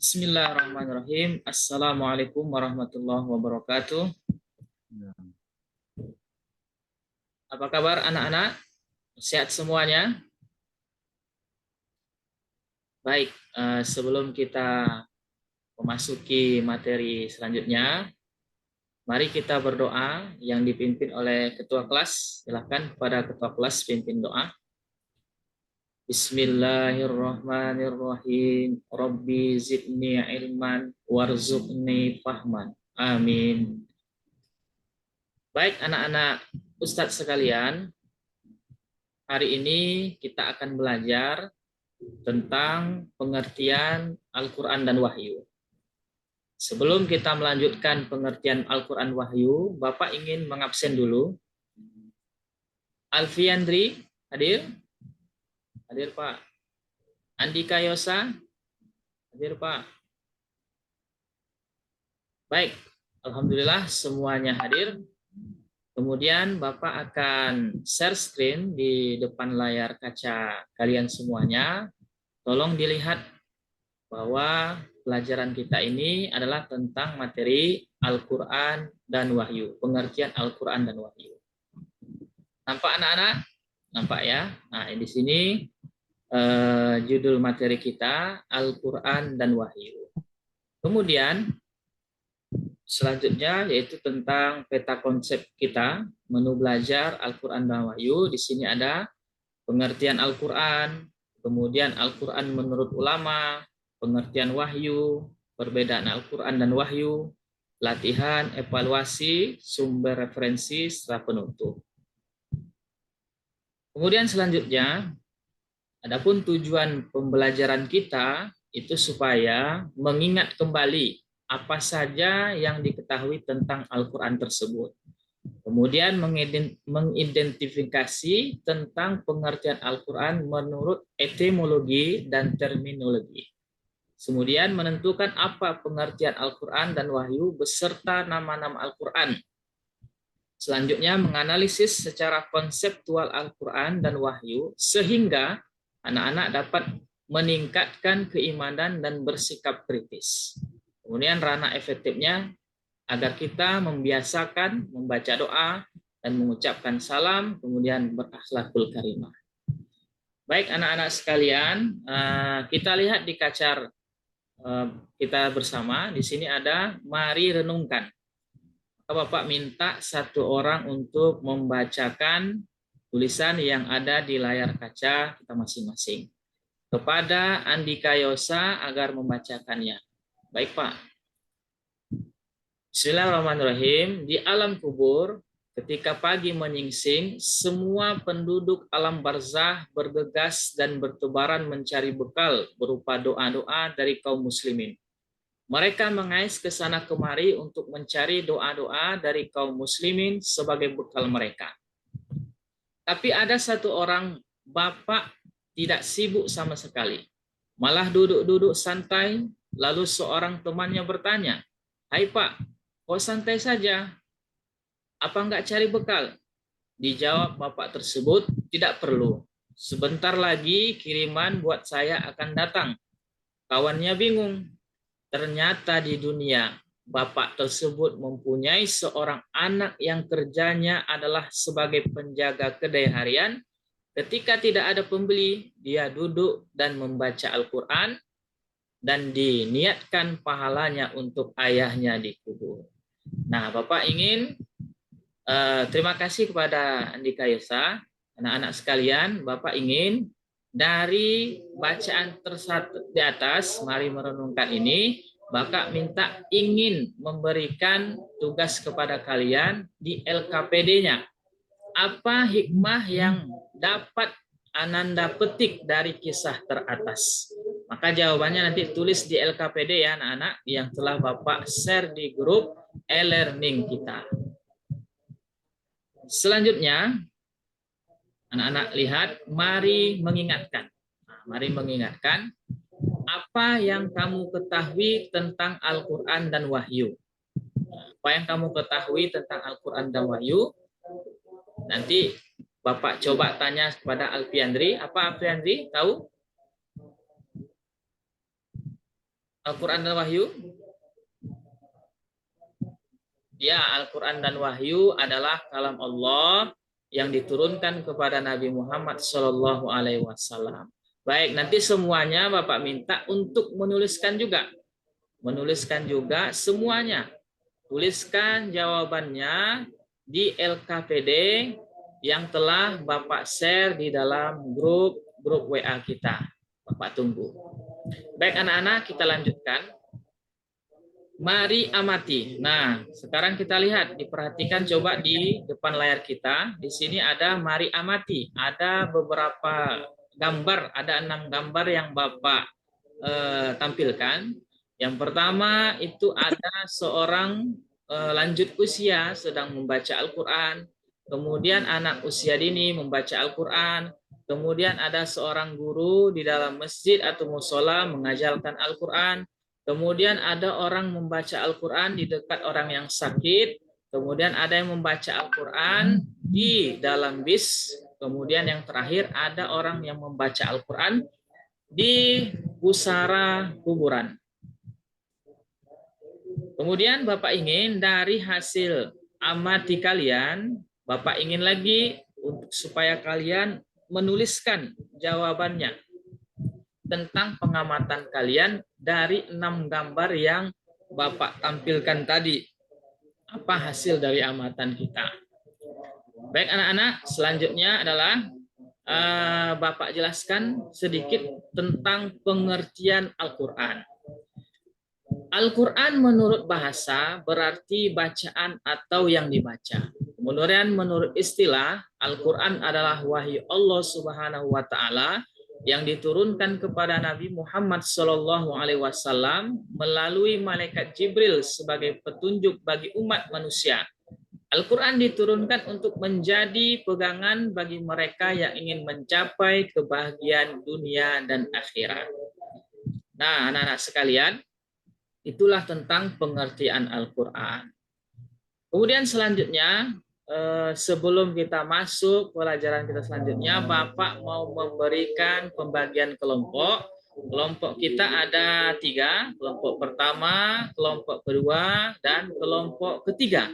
Bismillahirrahmanirrahim. Assalamualaikum warahmatullahi wabarakatuh. Apa kabar anak-anak? Sehat semuanya? Baik, sebelum kita memasuki materi selanjutnya, mari kita berdoa yang dipimpin oleh ketua kelas. Silakan kepada ketua kelas pimpin doa. Bismillahirrahmanirrahim. Rabbi zidni ilman warzuqni fahman. Amin. Baik anak-anak Ustadz sekalian, hari ini kita akan belajar tentang pengertian Al-Quran dan Wahyu. Sebelum kita melanjutkan pengertian Al-Quran Wahyu, Bapak ingin mengabsen dulu. Alfiandri, hadir? Hadir Pak. Andika Yosa, hadir Pak. Baik, Alhamdulillah semuanya hadir. Kemudian Bapak akan share screen di depan layar kaca kalian semuanya. Tolong dilihat bahwa pelajaran kita ini adalah tentang materi Al-Quran dan Wahyu. Pengertian Al-Quran dan Wahyu. Nampak anak-anak? Nampak ya? Nah, di sini judul materi kita Al-Quran dan Wahyu. Kemudian selanjutnya yaitu tentang peta konsep kita, menu belajar Al-Quran dan Wahyu. Di sini ada pengertian Al-Quran, kemudian Al-Quran menurut ulama, pengertian Wahyu, perbedaan Al-Quran dan Wahyu, latihan, evaluasi, sumber referensi, setelah penutup. Kemudian selanjutnya, adapun tujuan pembelajaran kita itu supaya mengingat kembali apa saja yang diketahui tentang Al-Quran tersebut. Kemudian mengidentifikasi tentang pengertian Al-Quran menurut etimologi dan terminologi. Kemudian menentukan apa pengertian Al-Quran dan Wahyu beserta nama-nama Al-Quran. Selanjutnya menganalisis secara konseptual Al-Quran dan Wahyu sehingga anak-anak dapat meningkatkan keimanan dan bersikap kritis. Kemudian ranah efektifnya agar kita membiasakan membaca doa dan mengucapkan salam, kemudian berakhlakul karimah. Baik anak-anak sekalian, kita lihat di kaca kita bersama. Di sini ada mari renungkan. Bapak minta satu orang untuk membacakan tulisan yang ada di layar kaca kita masing-masing. Kepada Andika Yosa agar membacakannya. Baik Pak. Bismillahirrahmanirrahim. Di alam kubur, ketika pagi menyingsing, semua penduduk alam barzah bergegas dan bertebaran mencari bekal berupa doa-doa dari kaum muslimin. Mereka mengais ke sana kemari untuk mencari doa-doa dari kaum muslimin sebagai bekal mereka. Tapi ada satu orang bapak tidak sibuk sama sekali. Malah duduk-duduk santai, lalu seorang temannya bertanya, "Hai Pak, kok santai saja? Apa enggak cari bekal?" Dijawab bapak tersebut, "Tidak perlu. Sebentar lagi kiriman buat saya akan datang." Kawannya bingung. Ternyata di dunia, bapak tersebut mempunyai seorang anak yang kerjanya adalah sebagai penjaga kedai harian. Ketika tidak ada pembeli, dia duduk dan membaca Al-Quran dan diniatkan pahalanya untuk ayahnya di kubur. Nah, Bapak ingin terima kasih kepada Andika Yosa. Anak-anak sekalian, Bapak ingin dari bacaan tersatu di atas, mari merenungkan ini, Bapak minta ingin memberikan tugas kepada kalian di LKPD-nya. Apa hikmah yang dapat Ananda petik dari kisah teratas? Maka jawabannya nanti tulis di LKPD ya anak-anak yang telah Bapak share di grup e-learning kita. Selanjutnya, anak-anak lihat, mari mengingatkan. Nah, mari mengingatkan apa yang kamu ketahui tentang Al-Quran dan Wahyu. Apa yang kamu ketahui tentang Al-Quran dan Wahyu? Nanti Bapak coba tanya kepada Alfiandri. Apa Alfiandri tahu? Al-Quran dan Wahyu? Ya, Al-Quran dan Wahyu adalah kalam Allah yang diturunkan kepada Nabi Muhammad SAW. Baik, nanti semuanya Bapak minta untuk menuliskan juga. Menuliskan juga semuanya. Tuliskan jawabannya di LKPD yang telah Bapak share di dalam grup WA kita. Bapak tunggu. Baik anak-anak, kita lanjutkan. Mari amati. Nah, sekarang kita lihat, diperhatikan coba di depan layar kita. Di sini ada mari amati. Ada beberapa gambar, ada 6 gambar yang Bapak tampilkan. Yang pertama itu ada seorang lanjut usia sedang membaca Al-Quran. Kemudian anak usia dini membaca Al-Quran. Kemudian ada seorang guru di dalam masjid atau musola mengajarkan Al-Quran. Kemudian ada orang membaca Al-Quran di dekat orang yang sakit. Kemudian ada yang membaca Al-Quran di dalam bis. Kemudian yang terakhir ada orang yang membaca Al-Quran di pusara kuburan. Kemudian Bapak ingin dari hasil amati kalian, Bapak ingin lagi untuk supaya kalian menuliskan jawabannya tentang pengamatan kalian dari 6 gambar yang Bapak tampilkan tadi. Apa hasil dari amatan kita? Baik anak-anak, selanjutnya adalah Bapak jelaskan sedikit tentang pengertian Al-Quran. Al-Quran menurut bahasa berarti bacaan atau yang dibaca. Kemudian menurut istilah, Al-Quran adalah wahyu Allah Subhanahu wa Ta'ala yang diturunkan kepada Nabi Muhammad SAW melalui malaikat Jibril sebagai petunjuk bagi umat manusia. Al-Quran diturunkan untuk menjadi pegangan bagi mereka yang ingin mencapai kebahagiaan dunia dan akhirat. Nah, anak-anak sekalian, itulah tentang pengertian Al-Quran. Kemudian selanjutnya, sebelum kita masuk pelajaran kita selanjutnya, Bapak mau memberikan pembagian kelompok. Kelompok kita ada 3, kelompok pertama, kelompok kedua, dan kelompok ketiga.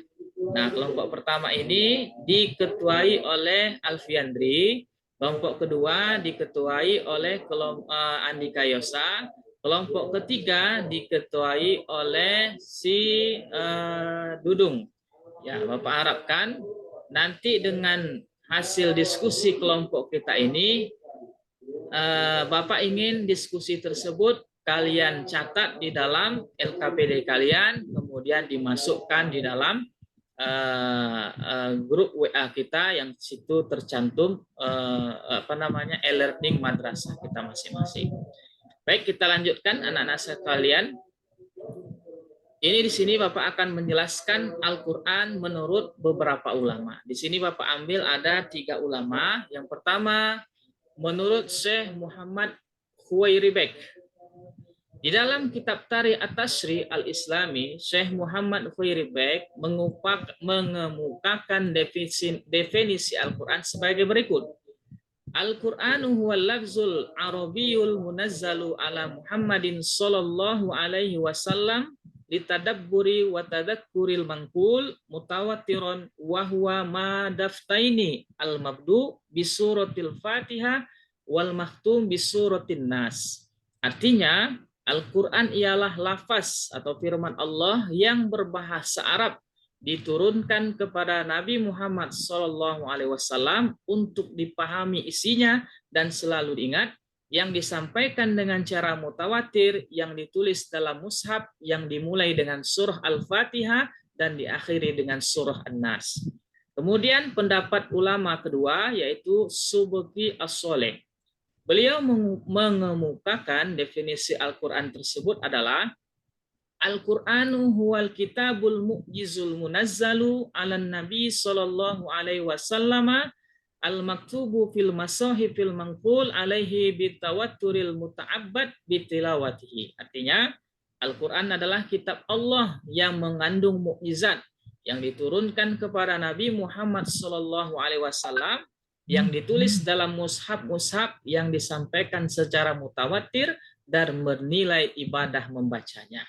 Nah, kelompok pertama ini diketuai oleh Alfiandri, kelompok kedua diketuai oleh Andika Yosa, kelompok ketiga diketuai oleh si Dudung. Ya, Bapak harapkan nanti dengan hasil diskusi kelompok kita ini, Bapak ingin diskusi tersebut kalian catat di dalam LKPD kalian, kemudian dimasukkan di dalam grup WA kita yang situ tercantum e-learning madrasah kita masing-masing. Baik, kita lanjutkan anak-anak sekalian. Ini di sini Bapak akan menjelaskan Al-Quran menurut beberapa ulama. Di sini Bapak ambil ada 3 ulama. Yang pertama, menurut Syekh Muhammad Khuwairibek. Di dalam kitab Tarikh At-Tashri' Al-Islami, Syekh Muhammad Khuwairibek mengemukakan definisi Al-Quran sebagai berikut. Al-Qur'anu huwal lafzul arabiyyul munazzalu ala Muhammadin sallallahu alaihi wasallam litadabburi wa tadakkuril manqul mutawatiron wa huwa ma daftaini al-mabdu bi suratil Fatihah wal makhtum bi suratin Nas. Artinya, Al-Qur'an ialah lafaz atau firman Allah yang berbahasa Arab diturunkan kepada Nabi Muhammad SAW untuk dipahami isinya dan selalu diingat, yang disampaikan dengan cara mutawatir, yang ditulis dalam mushaf, yang dimulai dengan surah Al-Fatihah dan diakhiri dengan surah An-Nas. Kemudian pendapat ulama kedua yaitu Subki As-Soleh. Beliau mengemukakan definisi Al-Quran tersebut adalah Al-Qur'anu huwal kitabul mu'jizul munazzalu 'alan nabi sallallahu alaihi wasallam al-maktubu fil masahifil manqul alaihi bitawatturil muta'abbad bitilawatihi. Artinya, Al-Qur'an adalah kitab Allah yang mengandung mukjizat yang diturunkan kepada Nabi Muhammad sallallahu alaihi wasallam, yang ditulis dalam mushaf-mushaf yang disampaikan secara mutawatir dan menilai ibadah membacanya.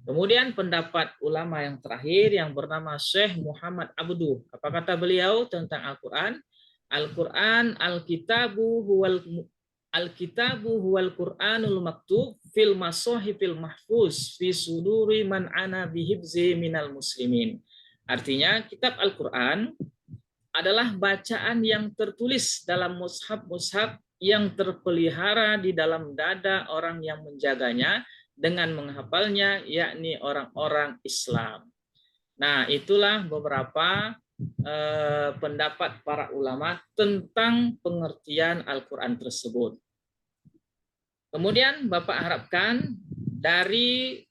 Kemudian pendapat ulama yang terakhir yang bernama Syekh Muhammad Abduh. Apa kata beliau tentang Al-Quran? Al-Quran Al-Kitabu huwal Qur'anul maktub fil masahifil mahfuz fi suduri man ana bihibzi minal muslimin. Artinya kitab Al-Quran adalah bacaan yang tertulis dalam mushaf-mushaf yang terpelihara di dalam dada orang yang menjaganya dengan menghafalnya, yakni orang-orang Islam. Nah, itulah beberapa pendapat para ulama tentang pengertian Al-Quran tersebut. Kemudian Bapak harapkan dari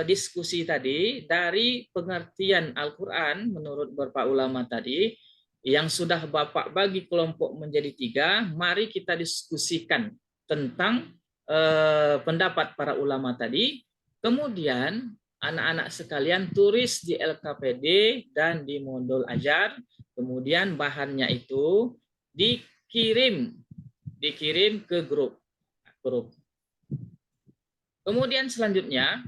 diskusi tadi, dari pengertian Al-Quran menurut beberapa ulama tadi, yang sudah Bapak bagi kelompok menjadi 3, mari kita diskusikan tentang pendapat para ulama tadi. Kemudian anak-anak sekalian tulis di LKPD dan di modul ajar. Kemudian bahannya itu dikirim ke grup. Kemudian selanjutnya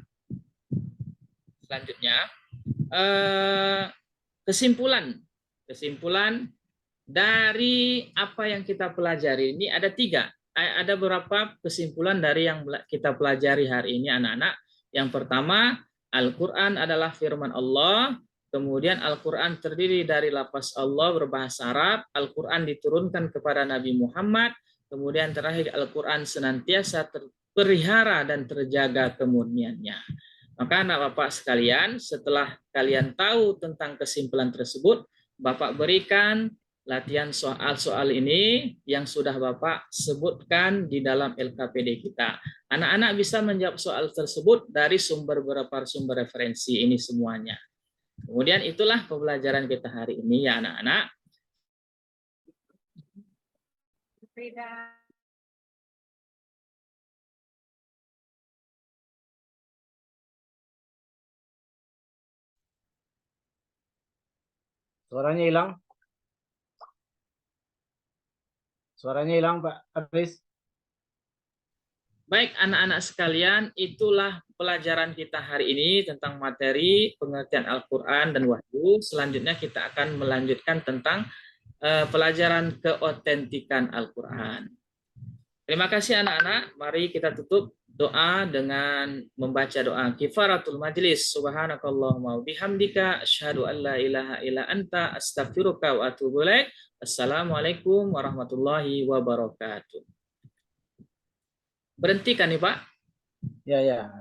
kesimpulan dari apa yang kita pelajari ini ada 3. Ada beberapa kesimpulan dari yang kita pelajari hari ini anak-anak. Yang pertama, Al-Quran adalah firman Allah. Kemudian Al-Quran terdiri dari lafaz Allah berbahasa Arab. Al-Quran diturunkan kepada Nabi Muhammad. Kemudian terakhir Al-Quran senantiasa terpelihara dan terjaga kemurniannya. Maka anak Bapak sekalian, setelah kalian tahu tentang kesimpulan tersebut, Bapak berikan latihan soal-soal ini yang sudah Bapak sebutkan di dalam LKPD kita. Anak-anak bisa menjawab soal tersebut dari beberapa sumber referensi ini semuanya. Kemudian itulah pembelajaran kita hari ini ya anak-anak. Suaranya hilang. Suaranya hilang, Pak Aris. Baik anak-anak sekalian, itulah pelajaran kita hari ini tentang materi pengertian Al-Quran dan Wahyu. Selanjutnya kita akan melanjutkan tentang pelajaran keotentikan Al-Quran. Terima kasih anak-anak. Mari kita tutup doa dengan membaca doa kifaratul majlis. Subhanakallahumma bihamdika asyhadu an la ilaha illa anta astaghfiruka wa atubu ilaik. Assalamualaikum warahmatullahi wabarakatuh. Berhentikan nih Pak? Ya.